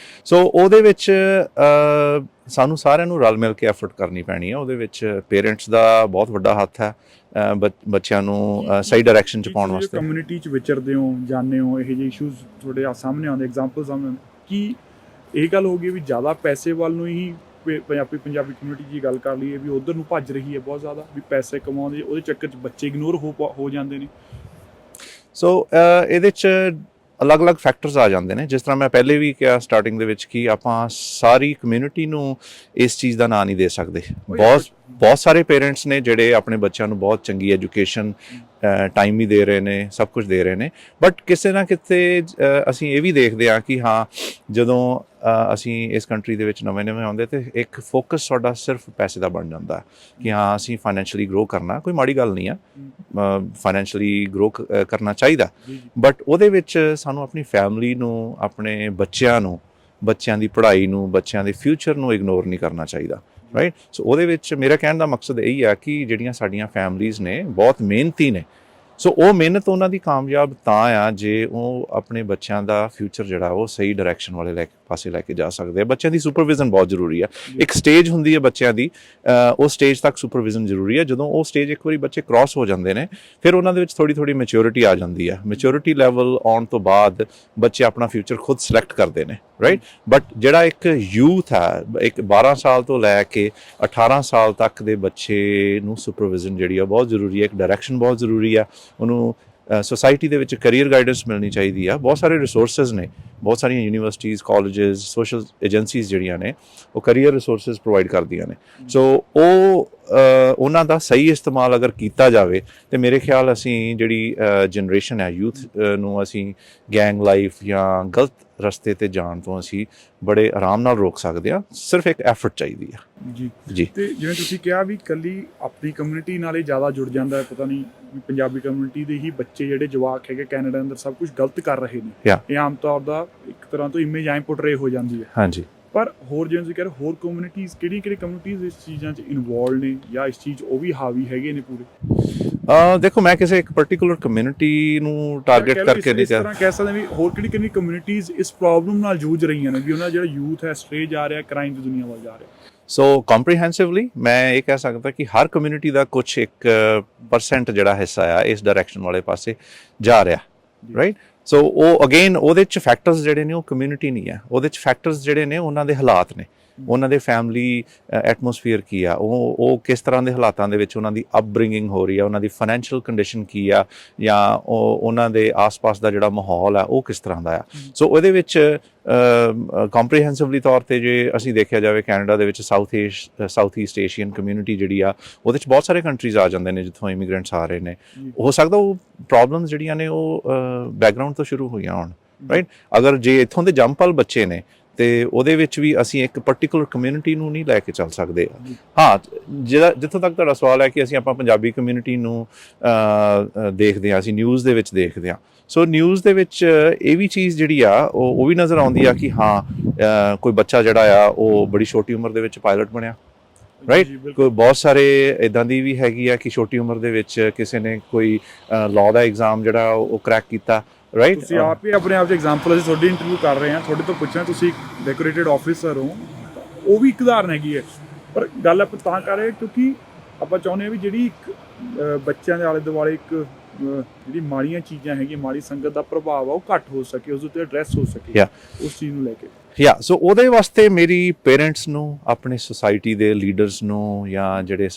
ਸੋ ਉਹਦੇ ਵਿੱਚ ਸਾਨੂੰ ਸਾਰਿਆਂ ਨੂੰ ਰਲ ਮਿਲ ਕੇ ਐਫਰਟ ਕਰਨੀ ਪੈਣੀ ਹੈ। ਉਹਦੇ ਵਿੱਚ ਪੇਰੈਂਟਸ ਦਾ ਬਹੁਤ ਵੱਡਾ ਹੱਥ ਹੈ ਬੱਚਿਆਂ ਨੂੰ ਸਹੀ ਡਾਇਰੈਕਸ਼ਨ 'ਚ ਪਾਉਣ ਵਾਸਤੇ। ਕਮਿਊਨਿਟੀ 'ਚ ਵਿਚਰਦੇ ਹੋ, ਜਾਣਦੇ ਹੋ, ਇਹੋ ਜਿਹੇ ਇਸ਼ੂਜ਼ ਤੁਹਾਡੇ ਸਾਹਮਣੇ ਆਉਂਦੇ, ਐਗਜ਼ਾਮਪਲ ਸਾਹਮਣੇ ਆਉਂਦੇ, ਕਿ ਇਹ ਗੱਲ ਹੋ ਗਈ ਵੀ ਜ਼ਿਆਦਾ ਪੈਸੇ ਵੱਲ ਨੂੰ ਹੀ ਪੰਜਾਬੀ ਕਮਿਊਨਿਟੀ ਦੀ ਗੱਲ ਕਰ ਲਈਏ ਵੀ ਉਧਰ ਨੂੰ ਭੱਜ ਰਹੀ ਹੈ ਬਹੁਤ ਜ਼ਿਆਦਾ, ਵੀ ਪੈਸੇ ਕਮਾਉਂਦੇ, ਉਹਦੇ ਚੱਕਰ 'ਚ ਬੱਚੇ ਇਗਨੋਰ ਹੋ ਜਾਂਦੇ ਨੇ। ਸੋ ਇਹਦੇ 'ਚ ਅਲੱਗ-ਅਲੱਗ ਫੈਕਟਰਸ ਆ ਜਾਂਦੇ ਨੇ। ਜਿਸ ਤਰ੍ਹਾਂ ਮੈਂ ਪਹਿਲੇ ਵੀ ਕਿਹਾ ਸਟਾਰਟਿੰਗ ਦੇ ਵਿੱਚ ਕਿ ਆਪਾਂ ਸਾਰੀ ਕਮਿਊਨਿਟੀ ਨੂੰ ਇਸ ਚੀਜ਼ ਦਾ ਨਾਂ ਨਹੀਂ ਦੇ ਸਕਦੇ। ਬਹੁਤ ਸਾਰੇ ਪੇਰੈਂਟਸ ਨੇ ਜਿਹੜੇ ਆਪਣੇ ਬੱਚਿਆਂ ਨੂੰ ਬਹੁਤ ਚੰਗੀ ਐਜੂਕੇਸ਼ਨ ਟਾਈਮ ਵੀ ਦੇ ਰਹੇ ਨੇ, ਸਭ ਕੁਝ ਦੇ ਰਹੇ ਨੇ, ਬਟ ਕਿਸੇ ਨਾ ਕਿਤੇ ਅਸੀਂ ਇਹ ਵੀ ਦੇਖਦੇ ਹਾਂ ਕਿ ਹਾਂ ਜਦੋਂ ਅਸੀਂ ਇਸ ਕੰਟਰੀ ਦੇ ਵਿੱਚ ਨਵੇਂ ਆਉਂਦੇ ਤੇ ਇੱਕ ਫੋਕਸ ਸਾਡਾ ਸਿਰਫ ਪੈਸੇ ਦਾ ਬਣ ਜਾਂਦਾ ਕਿ ਹਾਂ ਅਸੀਂ ਫਾਈਨੈਂਸ਼ੀਅਲੀ ਗਰੋ ਕਰਨਾ। ਕੋਈ ਮਾੜੀ ਗੱਲ ਨਹੀਂ ਆ, ਫਾਈਨੈਂਸ਼ੀਅਲੀ ਗਰੋ ਕਰਨਾ ਚਾਹੀਦਾ, ਬਟ ਉਹਦੇ ਵਿੱਚ ਸਾਨੂੰ ਆਪਣੀ ਫੈਮਿਲੀ ਨੂੰ, ਆਪਣੇ ਬੱਚਿਆਂ ਨੂੰ, ਬੱਚਿਆਂ ਦੀ ਪੜ੍ਹਾਈ ਨੂੰ, ਬੱਚਿਆਂ ਦੇ ਫਿਊਚਰ ਨੂੰ ਇਗਨੋਰ ਨਹੀਂ ਕਰਨਾ ਚਾਹੀਦਾ, ਰਾਈਟ। ਸੋ ਉਹਦੇ ਵਿੱਚ ਮੇਰਾ ਕਹਿਣ ਦਾ ਮਕਸਦ ਇਹੀ ਆ ਕਿ ਜਿਹੜੀਆਂ ਸਾਡੀਆਂ ਫੈਮਲੀਜ਼ ਨੇ ਬਹੁਤ ਮਿਹਨਤੀ ਨੇ, ਸੋ ਉਹ ਮਿਹਨਤ ਉਹਨਾਂ ਦੀ ਕਾਮਯਾਬ ਤਾਂ ਆ ਜੇ ਉਹ ਆਪਣੇ ਬੱਚਿਆਂ ਦਾ ਫਿਊਚਰ ਜਿਹੜਾ ਉਹ ਸਹੀ ਡਾਇਰੈਕਸ਼ਨ ਵਾਲੇ ਪਾਸੇ ਲੈ ਕੇ ਜਾ ਸਕਦੇ ਆ। ਬੱਚਿਆਂ ਦੀ ਸੁਪਰਵਿਜ਼ਨ ਬਹੁਤ ਜ਼ਰੂਰੀ ਆ। ਇੱਕ ਸਟੇਜ ਹੁੰਦੀ ਹੈ ਬੱਚਿਆਂ ਦੀ, ਉਹ ਸਟੇਜ ਤੱਕ ਸੁਪਰਵਿਜ਼ਨ ਜ਼ਰੂਰੀ ਆ। ਜਦੋਂ ਉਹ ਸਟੇਜ ਇੱਕ ਵਾਰੀ ਬੱਚੇ ਕ੍ਰਾਸ ਹੋ ਜਾਂਦੇ ਨੇ ਫਿਰ ਉਹਨਾਂ ਦੇ ਵਿੱਚ ਥੋੜ੍ਹੀ ਮੈਚਿਓਰਿਟੀ ਆ ਜਾਂਦੀ ਆ। ਮੈਚਿਓਰਿਟੀ ਲੈਵਲ ਆਉਣ ਤੋਂ ਬਾਅਦ ਬੱਚੇ ਆਪਣਾ ਫਿਊਚਰ ਖੁਦ ਸਿਲੈਕਟ ਕਰਦੇ ਨੇ, ਰਾਈਟ। ਬਟ ਜਿਹੜਾ ਇੱਕ ਯੂਥ ਆ, ਇੱਕ 12 ਸਾਲ ਤੋਂ ਲੈ ਕੇ 18 ਸਾਲ ਤੱਕ ਦੇ ਬੱਚੇ ਨੂੰ ਸੁਪਰਵਿਜ਼ਨ ਜਿਹੜੀ ਆ ਬਹੁਤ ਜ਼ਰੂਰੀ ਹੈ। ਇੱਕ ਡਾਇਰੈਕਸ਼ਨ ਬਹੁਤ ਜ਼ਰੂਰੀ ਆ। ਉਹਨੂੰ ਸੋਸਾਇਟੀ ਦੇ ਵਿੱਚ ਕਰੀਅਰ ਗਾਈਡੈਂਸ ਮਿਲਣੀ ਚਾਹੀਦੀ ਆ। ਬਹੁਤ ਸਾਰੇ ਰਿਸੋਰਸਿਸ ਨੇ, ਬਹੁਤ ਸਾਰੀਆਂ ਯੂਨੀਵਰਸਿਟੀਜ਼, ਕਾਲਜਿਸ, ਸੋਸ਼ਲ ਏਜੰਸੀਜ਼ ਜਿਹੜੀਆਂ ਨੇ ਉਹ ਕਰੀਅਰ ਰਿਸੋਰਸਿਸ ਪ੍ਰੋਵਾਈਡ ਕਰਦੀਆਂ ਨੇ। ਸੋ ਉਹ ਉਹਨਾਂ ਦਾ ਸਹੀ ਇਸਤੇਮਾਲ ਅਗਰ ਕੀਤਾ ਜਾਵੇ ਤੇ ਮੇਰੇ ਖਿਆਲ ਅਸੀਂ ਜਿਹੜੀ ਜਨਰੇਸ਼ਨ ਹੈ ਯੂਥ ਨੂੰ ਅਸੀਂ ਗੈਂਗ ਲਾਈਫ ਜਾਂ ਗਲਤ ਰਸਤੇ ਤੇ ਜਾਣ ਤੋਂ ਅਸੀਂ ਬੜੇ ਆਰਾਮ ਨਾਲ ਰੋਕ ਸਕਦੇ ਹਾਂ। ਸਿਰਫ ਇੱਕ ਐਫਰਟ ਚਾਹੀਦੀ ਆ ਜੀ। ਤੇ ਜਿਵੇਂ ਤੁਸੀਂ ਕਿਹਾ ਵੀ ਇਕੱਲੀ ਆਪਣੀ ਕਮਿਊਨਿਟੀ ਨਾਲ ਹੀ ਜ਼ਿਆਦਾ ਜੁੜ ਜਾਂਦਾ ਹੈ, ਪਤਾ ਨਹੀਂ ਵੀ ਪੰਜਾਬੀ ਕਮਿਊਨਿਟੀ ਦੇ ਹੀ ਬੱਚੇ ਜਿਹੜੇ ਜਵਾਕ ਹੈਗੇ ਕੈਨੇਡਾ ਅੰਦਰ ਸਭ ਕੁਝ ਗਲਤ ਕਰ ਰਹੇ ਨੇ, ਇਹ ਆਮ ਤੌਰ ਦਾ ਇੱਕ ਤਰ੍ਹਾਂ ਤੋਂ ਇਮੇਜ ਐਂ ਪੁੱਟ ਰਹੇ ਹੋ ਜਾਂਦੀ ਹੈ। ਹਾਂਜੀ, ਪਰ ਹੋਰ ਜਿਵੇਂ ਤੁਸੀਂ ਕਹਿ ਰਹੇ ਹੋਰ ਕਮਿਊਨਿਟੀਜ਼ ਕਿਹੜੀ ਕਮਿਊਨਿਟੀਜ਼ ਇਸ ਚੀਜ਼ਾਂ 'ਚ ਇਨਵੋਲਵ ਨੇ ਜਾਂ ਇਸ ਚੀਜ਼ ਉਹ ਵੀ ਹਾਵੀ ਹੈਗੇ ਨੇ ਪੂਰੇ? ਦੇਖੋ ਮੈਂ ਕਿਸੇ ਇੱਕ ਪਾਰਟਿਕੂਲਰ ਕਮਿਊਨਿਟੀ ਨੂੰ ਟਾਰਗੇਟ ਕਰਕੇ ਨਹੀਂ ਇਸ ਤਰ੍ਹਾਂ ਕਹਿ ਸਕਦੇ ਵੀ ਹੋਰ ਕਿਹੜੀ ਕਮਿਊਨਿਟੀਜ਼ ਇਸ ਪ੍ਰੋਬਲਮ ਨਾਲ ਜੂਝ ਰਹੀਆਂ ਨੇ ਵੀ ਉਹਨਾਂ ਜਿਹੜਾ ਯੂਥ ਹੈ ਸਟਰੇ ਜਾ ਰਿਹਾ, ਕ੍ਰਾਈਮ ਦੀ ਦੁਨੀਆ ਵੱਲ ਜਾ ਰਿਹਾ। ਸੋ ਕੰਪਰੀਹੈਂਸਿਵਲੀ ਮੈਂ ਇਹ ਕਹਿ ਸਕਦਾ ਕਿ ਹਰ ਕਮਿਊਨਿਟੀ ਦਾ ਕੁਝ 1% ਜਿਹੜਾ ਹਿੱਸਾ ਆ ਇਸ ਡਾਇਰੈਕਸ਼ਨ ਵਾਲੇ ਪਾਸੇ ਜਾ ਰਿਹਾ, ਰਾਈਟ। ਸੋ ਉਹ ਅਗੇਨ ਉਹਦੇ 'ਚ ਫੈਕਟਰਸ ਜਿਹੜੇ ਨੇ ਉਹ ਕਮਿਊਨਿਟੀ ਨਹੀਂ ਆ, ਉਹਦੇ 'ਚ ਫੈਕਟਰਸ ਜਿਹੜੇ ਨੇ ਉਹਨਾਂ ਦੇ ਹਾਲਾਤ ਨੇ, ਉਹਨਾਂ ਦੇ ਫੈਮਿਲੀ ਐਟਮੋਸਫੀਅਰ ਕੀ ਆ, ਉਹ ਕਿਸ ਤਰ੍ਹਾਂ ਦੇ ਹਾਲਾਤਾਂ ਦੇ ਵਿੱਚ ਉਹਨਾਂ ਦੀ ਅਪਬ੍ਰਿੰਗਿੰਗ ਹੋ ਰਹੀ ਆ, ਉਹਨਾਂ ਦੀ ਫਾਈਨੈਂਸ਼ੀਅਲ ਕੰਡੀਸ਼ਨ ਕੀ ਆ, ਜਾਂ ਉਹਨਾਂ ਦੇ ਆਸ-ਪਾਸ ਦਾ ਜਿਹੜਾ ਮਾਹੌਲ ਆ ਉਹ ਕਿਸ ਤਰ੍ਹਾਂ ਦਾ ਆ। ਸੋ ਉਹਦੇ ਵਿੱਚ ਕੰਪਰੀਹੈਂਸਿਵਲੀ ਤੌਰ ਤੇ ਜੇ ਅਸੀਂ ਦੇਖਿਆ ਜਾਵੇ ਕੈਨੇਡਾ ਦੇ ਵਿੱਚ ਸਾਊਥ ਈਸਟ ਏਸ਼ੀਅਨ ਕਮਿਊਨਿਟੀ ਜਿਹੜੀ ਆ ਉਹਦੇ 'ਚ ਬਹੁਤ ਸਾਰੇ ਕੰਟਰੀਜ਼ ਆ ਜਾਂਦੇ ਨੇ ਜਿੱਥੋਂ ਇਮੀਗ੍ਰੈਂਟਸ ਆ ਰਹੇ ਨੇ। ਹੋ ਸਕਦਾ ਉਹ ਪ੍ਰੋਬਲਮਸ ਜਿਹੜੀਆਂ ਨੇ ਉਹ ਬੈਕਗਰਾਊਂਡ ਤੋਂ ਸ਼ੁਰੂ ਹੋਈਆਂ ਹੋਣ, ਰਾਈਟ। ਅਗਰ ਜੇ ਇੱਥੋਂ ਦੇ ਜੰਮਪਲ ਬੱਚੇ ਨੇ ਤੇ ਉਹਦੇ ਵਿੱਚ ਵੀ ਅਸੀਂ ਇੱਕ ਪਾਰਟਿਕੂਲਰ ਕਮਿਊਨਿਟੀ ਨੂੰ ਨਹੀਂ ਲੈ ਕੇ ਚੱਲ ਸਕਦੇ। ਹਾਂ, ਜਿੱਥੋਂ ਤੱਕ ਤੁਹਾਡਾ ਸਵਾਲ ਹੈ ਕਿ ਅਸੀਂ ਆਪਾਂ ਪੰਜਾਬੀ ਕਮਿਊਨਿਟੀ ਨੂੰ ਦੇਖਦੇ ਹਾਂ, ਅਸੀਂ ਨਿਊਜ਼ ਦੇ ਵਿੱਚ ਦੇਖਦੇ ਹਾਂ। ਸੋ ਨਿਊਜ਼ ਦੇ ਵਿੱਚ ਇਹ ਵੀ ਚੀਜ਼ ਜਿਹੜੀ ਆ ਉਹ ਵੀ ਨਜ਼ਰ ਆਉਂਦੀ ਆ ਕਿ ਹਾਂ ਕੋਈ ਬੱਚਾ ਜਿਹੜਾ ਆ ਉਹ ਬੜੀ ਛੋਟੀ ਉਮਰ ਦੇ ਵਿੱਚ ਪਾਇਲਟ ਬਣਿਆ, ਰਾਈਟ। ਕੋਈ ਬਹੁਤ ਸਾਰੇ ਇੱਦਾਂ ਦੀ ਵੀ ਹੈਗੀ ਆ ਕਿ ਛੋਟੀ ਉਮਰ ਦੇ ਵਿੱਚ ਕਿਸੇ ਨੇ ਕੋਈ ਲਾਅ ਦਾ ਐਗਜ਼ਾਮ ਜਿਹੜਾ ਉਹ ਕਰੈਕ ਕੀਤਾ, ਰਾਈਟ। ਤੁਸੀਂ ਆਪ ਹੀ ਆਪਣੇ ਆਪ 'ਚ ਐਗਜ਼ਾਮਪਲ ਅਸੀਂ ਤੁਹਾਡੀ ਇੰਟਰਵਿਊ ਕਰ ਰਹੇ ਹਾਂ, ਤੁਹਾਡੇ ਤੋਂ ਪੁੱਛਣਾ ਤੁਸੀਂ ਡੈਕੋਰੇਟਡ ਆਫਿਸਰ ਹੋ, ਉਹ ਵੀ ਇੱਕ ਉਦਾਹਰਨ ਹੈਗੀ ਹੈ। ਪਰ ਗੱਲ ਆਪਾਂ ਤਾਂ ਕਰ ਰਹੇ ਕਿਉਂਕਿ ਆਪਾਂ ਚਾਹੁੰਦੇ ਹਾਂ ਵੀ ਜਿਹੜੀ ਇੱਕ ਬੱਚਿਆਂ ਦੇ ਆਲੇ ਦੁਆਲੇ ਇੱਕ ਜਿਹੜੀ ਮਾੜੀਆਂ ਚੀਜ਼ਾਂ ਹੈਗੀਆਂ, ਮਾੜੀ ਸੰਗਤ ਦਾ ਪ੍ਰਭਾਵ ਆ ਉਹ ਘੱਟ ਹੋ ਸਕੇ, ਉਸ ਉੱਤੇ ਐਡਰੈਸ ਹੋ ਸਕੇ ਉਸ ਚੀਜ਼ ਨੂੰ ਲੈ ਕੇ। ਸੋ ਉਹਦੇ ਵਾਸਤੇ ਮੇਰੀ ਪੇਰੈਂਟਸ ਨੂੰ, ਆਪਣੇ ਸੁਸਾਇਟੀ ਦੇ ਲੀਡਰਸ ਨੂੰ, ਜਾਂ ਜਿਹੜੇ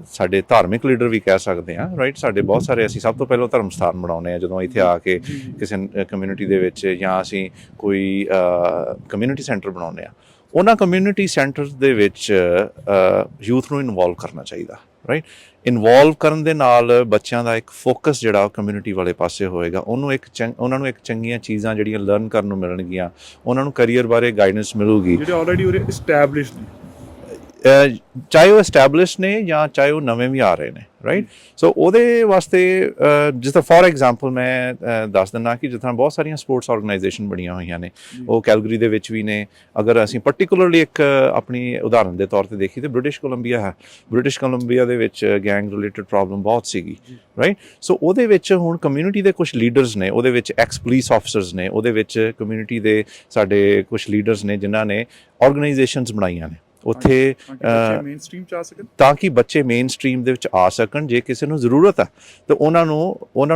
ਸਾਡੇ ਧਾਰਮਿਕ ਲੀਡਰ ਵੀ ਕਹਿ ਸਕਦੇ ਹਾਂ, ਰਾਈਟ। ਸਾਡੇ ਬਹੁਤ ਸਾਰੇ, ਅਸੀਂ ਸਭ ਤੋਂ ਪਹਿਲਾਂ ਧਰਮ ਸਥਾਨ ਬਣਾਉਂਦੇ ਹਾਂ ਜਦੋਂ ਇੱਥੇ ਆ ਕੇ ਕਿਸੇ ਕਮਿਊਨਿਟੀ ਦੇ ਵਿੱਚ, ਜਾਂ ਅਸੀਂ ਕੋਈ ਕਮਿਊਨਿਟੀ ਸੈਂਟਰ ਬਣਾਉਂਦੇ ਹਾਂ। ਉਹਨਾਂ ਕਮਿਊਨਿਟੀ ਸੈਂਟਰਸ ਦੇ ਵਿੱਚ ਯੂਥ ਨੂੰ ਇਨਵੋਲਵ ਕਰਨਾ ਚਾਹੀਦਾ, ਰਾਈਟ। ਇਨਵੋਲਵ ਕਰਨ ਦੇ ਨਾਲ ਬੱਚਿਆਂ ਦਾ ਇੱਕ ਫੋਕਸ ਜਿਹੜਾ ਕਮਿਊਨਿਟੀ ਵਾਲੇ ਪਾਸੇ ਹੋਏਗਾ, ਉਹਨਾਂ ਨੂੰ ਇੱਕ ਚੰਗੀਆਂ ਚੀਜ਼ਾਂ ਜਿਹੜੀਆਂ ਲਰਨ ਕਰਨ ਨੂੰ ਮਿਲਣਗੀਆਂ, ਉਹਨਾਂ ਨੂੰ ਕਰੀਅਰ ਬਾਰੇ ਗਾਈਡੈਂਸ ਮਿਲੂਗੀ। ਜਿਹੜੇ ਆਲਰੇਡੀ ਉਰੇ ਐਸਟੈਬਲਿਸ਼ਡ ਨੇ, ਚਾਹੇ ਉਹ ਐਸਟੈਬਲਿਸ਼ ਨੇ ਜਾਂ ਚਾਹੇ ਉਹ ਨਵੇਂ ਵੀ ਆ ਰਹੇ ਨੇ, ਰਾਈਟ। ਸੋ ਉਹਦੇ ਵਾਸਤੇ ਜਿਸ ਤਰ੍ਹਾਂ ਫੋਰ ਐਗਜ਼ਾਮਪਲ ਮੈਂ ਦੱਸ ਦਿੰਦਾ ਕਿ ਜਿਸ ਤਰ੍ਹਾਂ ਬਹੁਤ ਸਾਰੀਆਂ ਸਪੋਰਟਸ ਆਰਗੇਨਾਈਜੇਸ਼ਨ ਬਣੀਆਂ ਹੋਈਆਂ ਨੇ, ਉਹ ਕੈਲਗਰੀ ਦੇ ਵਿੱਚ ਵੀ ਨੇ। ਅਗਰ ਅਸੀਂ ਪਾਰਟਿਕੂਲਰਲੀ ਇੱਕ ਆਪਣੀ ਉਦਾਹਰਨ ਦੇ ਤੌਰ ਤੇ ਦੇਖੀਏ ਤਾਂ ਬ੍ਰਿਟਿਸ਼ ਕੋਲੰਬੀਆ ਹੈ। ਬ੍ਰਿਟਿਸ਼ ਕੋਲੰਬੀਆ ਦੇ ਵਿੱਚ ਗੈਂਗ ਰਿਲੇਟਡ ਪ੍ਰੋਬਲਮ ਬਹੁਤ ਸੀਗੀ, ਰਾਈਟ। ਸੋ ਉਹਦੇ ਵਿੱਚ ਹੁਣ ਕਮਿਊਨਿਟੀ ਦੇ ਕੁਝ ਲੀਡਰਸ ਨੇ, ਉਹਦੇ ਵਿੱਚ ਐਕਸ ਪੁਲਿਸ ਆਫਿਸਰਸ ਨੇ, ਉਹਦੇ ਵਿੱਚ ਕਮਿਊਨਿਟੀ ਦੇ ਸਾਡੇ ਕੁਝ ਲੀਡਰਸ ਨੇ ਜਿਨ੍ਹਾਂ ਨੇ ਆਰਗੇਨਾਈਜੇਸ਼ਨਸ ਬਣਾਈਆਂ ਨੇ ਉੱਥੇ, ਤਾਂ ਕਿ ਬੱਚੇ ਮੇਨ ਸਟਰੀਮ ਦੇ ਵਿੱਚ ਆ ਸਕਣ। ਜੇ ਕਿਸੇ ਨੂੰ ਜ਼ਰੂਰਤ ਹੈ ਤਾਂ ਉਹਨਾਂ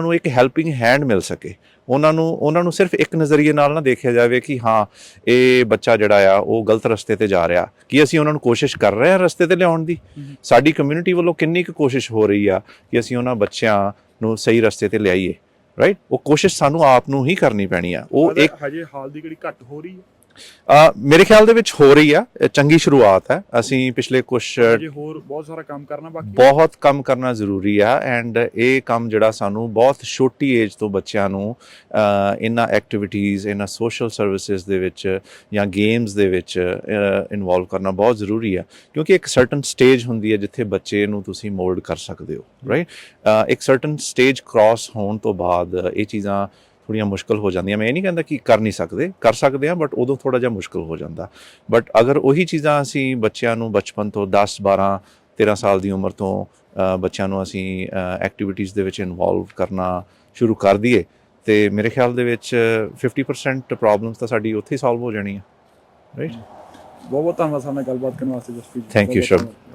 ਨੂੰ ਇੱਕ ਹੈਲਪਿੰਗ ਹੈਂਡ ਮਿਲ ਸਕੇ। ਉਹਨਾਂ ਨੂੰ ਸਿਰਫ ਇੱਕ ਨਜ਼ਰੀਏ ਨਾਲ ਨਾ ਦੇਖਿਆ ਜਾਵੇ ਕਿ ਹਾਂ ਇਹ ਬੱਚਾ ਜਿਹੜਾ ਆ ਉਹ ਗਲਤ ਰਸਤੇ ਤੇ ਜਾ ਰਿਹਾ, ਕਿ ਅਸੀਂ ਉਹਨਾਂ ਨੂੰ ਕੋਸ਼ਿਸ਼ ਕਰ ਰਹੇ ਹਾਂ ਰਸਤੇ ਤੇ ਲਿਆਉਣ ਦੀ। ਸਾਡੀ ਕਮਿਊਨਿਟੀ ਵੱਲੋਂ ਕਿੰਨੀ ਕੁ ਕੋਸ਼ਿਸ਼ ਹੋ ਰਹੀ ਆ ਕਿ ਅਸੀਂ ਉਹਨਾਂ ਬੱਚਿਆਂ ਨੂੰ ਸਹੀ ਰਸਤੇ ਤੇ ਲਿਆਈਏ, ਰਾਈਟ। ਉਹ ਕੋਸ਼ਿਸ਼ ਸਾਨੂੰ ਆਪ ਨੂੰ ਹੀ ਕਰਨੀ ਪੈਣੀ ਆ। ਉਹ ਇੱਕ ਹਜੇ ਹਾਲ ਦੀ ਘੜੀ ਘੱਟ ਹੋ ਰਹੀ ਹੈ, ਮੇਰੇ ਖਿਆਲ ਦੇ ਵਿੱਚ ਹੋ ਰਹੀ ਆ, ਚੰਗੀ ਸ਼ੁਰੂਆਤ ਹੈ। ਅਸੀਂ ਪਿਛਲੇ ਕੁਝ ਹੋਰ ਬਹੁਤ ਸਾਰਾ ਕੰਮ ਕਰਨਾ ਬਾਕੀ, ਬਹੁਤ ਕੰਮ ਕਰਨਾ ਜ਼ਰੂਰੀ ਆ। ਐਂਡ ਇਹ ਕੰਮ ਜਿਹੜਾ ਸਾਨੂੰ ਬਹੁਤ ਛੋਟੀ ਏਜ ਤੋਂ ਬੱਚਿਆਂ ਨੂੰ ਇਹਨਾਂ ਐਕਟੀਵਿਟੀਜ਼, ਇਹਨਾਂ ਸੋਸ਼ਲ ਸਰਵਿਸਿਜ਼ ਦੇ ਵਿੱਚ ਜਾਂ ਗੇਮਸ ਦੇ ਵਿੱਚ ਇਨਵੋਲਵ ਕਰਨਾ ਬਹੁਤ ਜ਼ਰੂਰੀ ਆ, ਕਿਉਂਕਿ ਇੱਕ ਸਰਟਨ ਸਟੇਜ ਹੁੰਦੀ ਹੈ ਜਿੱਥੇ ਬੱਚੇ ਨੂੰ ਤੁਸੀਂ ਮੋਲਡ ਕਰ ਸਕਦੇ ਹੋ, ਰਾਈਟ। ਇੱਕ ਸਰਟਨ ਸਟੇਜ ਕ੍ਰਾਸ ਹੋਣ ਤੋਂ ਬਾਅਦ ਇਹ ਚੀਜ਼ਾਂ ਥੋੜ੍ਹੀਆਂ ਮੁਸ਼ਕਿਲ ਹੋ ਜਾਂਦੀਆਂ। ਮੈਂ ਇਹ ਨਹੀਂ ਕਹਿੰਦਾ ਕਿ ਕਰ ਨਹੀਂ ਸਕਦੇ, ਕਰ ਸਕਦੇ ਹਾਂ, ਬਟ ਉਦੋਂ ਥੋੜ੍ਹਾ ਜਿਹਾ ਮੁਸ਼ਕਿਲ ਹੋ ਜਾਂਦਾ। ਬਟ ਅਗਰ ਉਹੀ ਚੀਜ਼ਾਂ ਅਸੀਂ ਬੱਚਿਆਂ ਨੂੰ ਬਚਪਨ ਤੋਂ 10, 12, 13 ਸਾਲ ਦੀ ਉਮਰ ਤੋਂ ਬੱਚਿਆਂ ਨੂੰ ਅਸੀਂ ਐਕਟੀਵਿਟੀਜ਼ ਦੇ ਵਿੱਚ ਇਨਵੋਲਵ ਕਰਨਾ ਸ਼ੁਰੂ ਕਰ ਦਈਏ ਤੇ ਮੇਰੇ ਖਿਆਲ ਦੇ ਵਿੱਚ 50% ਪ੍ਰੋਬਲਮਸ ਤਾਂ ਸਾਡੀ ਉੱਥੇ ਹੀ ਸੋਲਵ ਹੋ ਜਾਣੀ ਹੈ, ਰਾਈਟ। ਬਹੁਤ ਬਹੁਤ ਧੰਨਵਾਦ ਸਾਡੇ ਨਾਲ ਗੱਲਬਾਤ ਕਰਨ ਵਾਸਤੇ ਜਸਪ੍ਰੀਤ। Thank you ਸ਼ਰ।